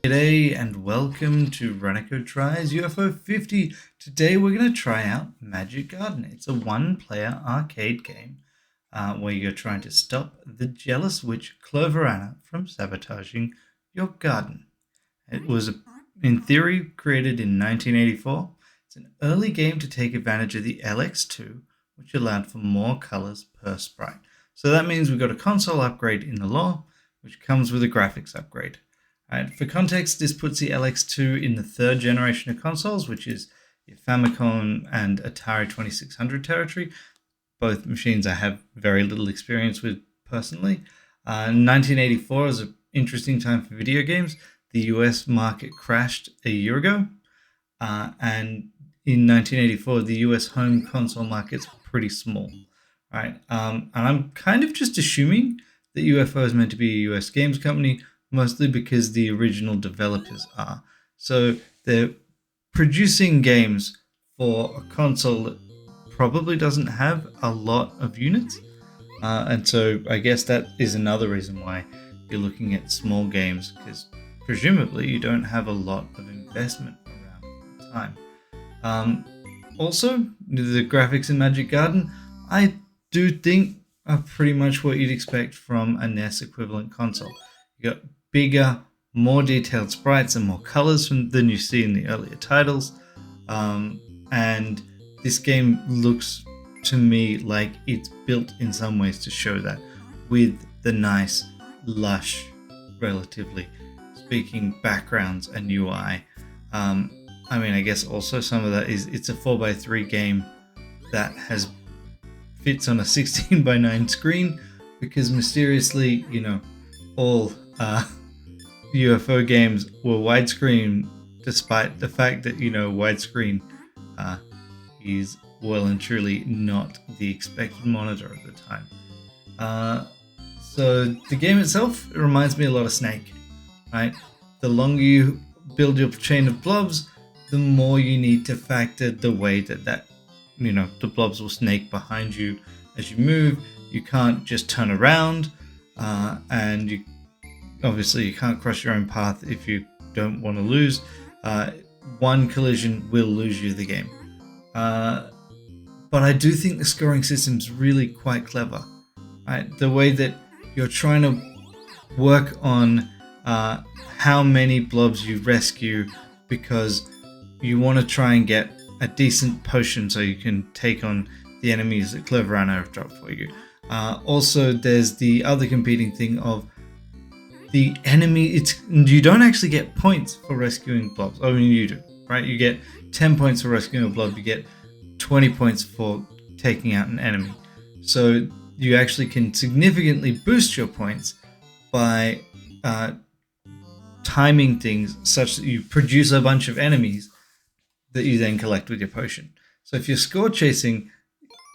G'day and welcome to Ranneko Tries UFO 50. Today we're going to try out Magic Garden. It's a one-player arcade game where you're trying to stop the jealous witch Cloverana from sabotaging your garden. It was, in theory, created in 1984. It's an early game to take advantage of the LX2, which allowed for more colors per sprite. So that means we've got a console upgrade in the lore, which comes with a graphics upgrade. Right, for context, this puts the LX2 in the third generation of consoles, which is your Famicom and Atari 2600 territory. Both machines I have very little experience with personally. 1984 is an interesting time for video games. The US market crashed a year ago, and in 1984, the US home console market's pretty small. Right, and I'm kind of just assuming that UFO is meant to be a US games company, mostly because the original developers are. So they're producing games for a console that probably doesn't have a lot of units. And so I guess that is another reason why you're looking at small games, because presumably you don't have a lot of investment around the time. Also, the graphics in Magic Garden, I do think are pretty much what you'd expect from a NES equivalent console. You got bigger, more detailed sprites and more colors than you see in the earlier titles. And this game looks to me like it's built in some ways to show that, with the nice, lush, relatively speaking, backgrounds and UI. I mean, I guess also some of that is it's a 4x3 game that fits on a 16:9 screen, because mysteriously, all UFO games were widescreen, despite the fact that widescreen is well and truly not the expected monitor at the time. So the game itself, it reminds me a lot of Snake, right? The longer you build your chain of blobs, the more you need to factor the way that the blobs will snake behind you as you move. You can't just turn around, and you can't cross your own path if you don't want to lose. One collision will lose you the game. But I do think the scoring system's really quite clever. Right? The way that you're trying to work on how many blobs you rescue, because you want to try and get a decent potion so you can take on the enemies that Cleverana have dropped for you. Also, there's the other competing thing of the enemy. You don't actually get points for rescuing blobs. I mean, you do, right? You get 10 points for rescuing a blob. You get 20 points for taking out an enemy. So you actually can significantly boost your points by timing things such that you produce a bunch of enemies that you then collect with your potion. So if you're score chasing,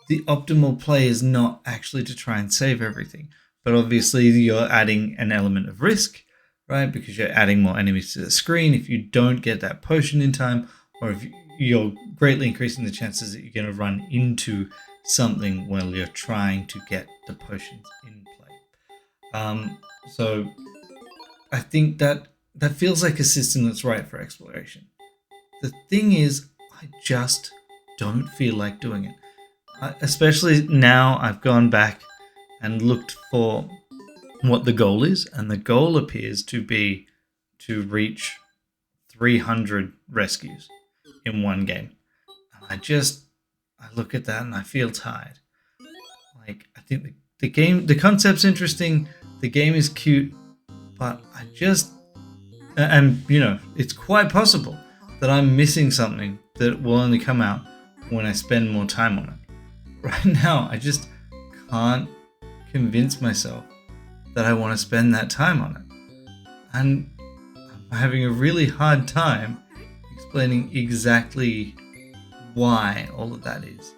the optimal play is not actually to try and save everything, but obviously you're adding an element of risk, right? Because you're adding more enemies to the screen if you don't get that potion in time, or if you're greatly increasing the chances that you're going to run into something while you're trying to get the potions in play. So I think that feels like a system that's right for exploration. The thing is, I just don't feel like doing it. Especially now I've gone back and looked for what the goal is, and the goal appears to be to reach 300 rescues in one game. And I look at that and I feel tired. Like, I think the concept's interesting, the game is cute, but it's quite possible that I'm missing something that will only come out when I spend more time on it. Right now, I just can't convince myself that I want to spend that time on it. And I'm having a really hard time explaining exactly why all of that is.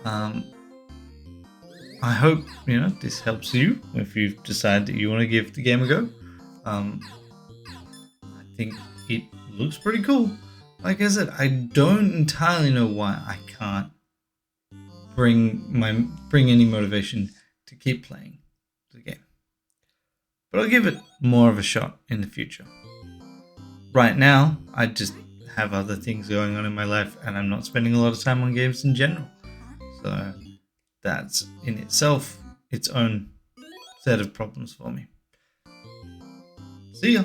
I hope, this helps you if you decide that you want to give the game a go. I think it looks pretty cool. Like I said, I don't entirely know why I can't bring any motivation to keep playing the game. But I'll give it more of a shot in the future. Right now, I just have other things going on in my life and I'm not spending a lot of time on games in general. So that's in itself its own set of problems for me. See ya.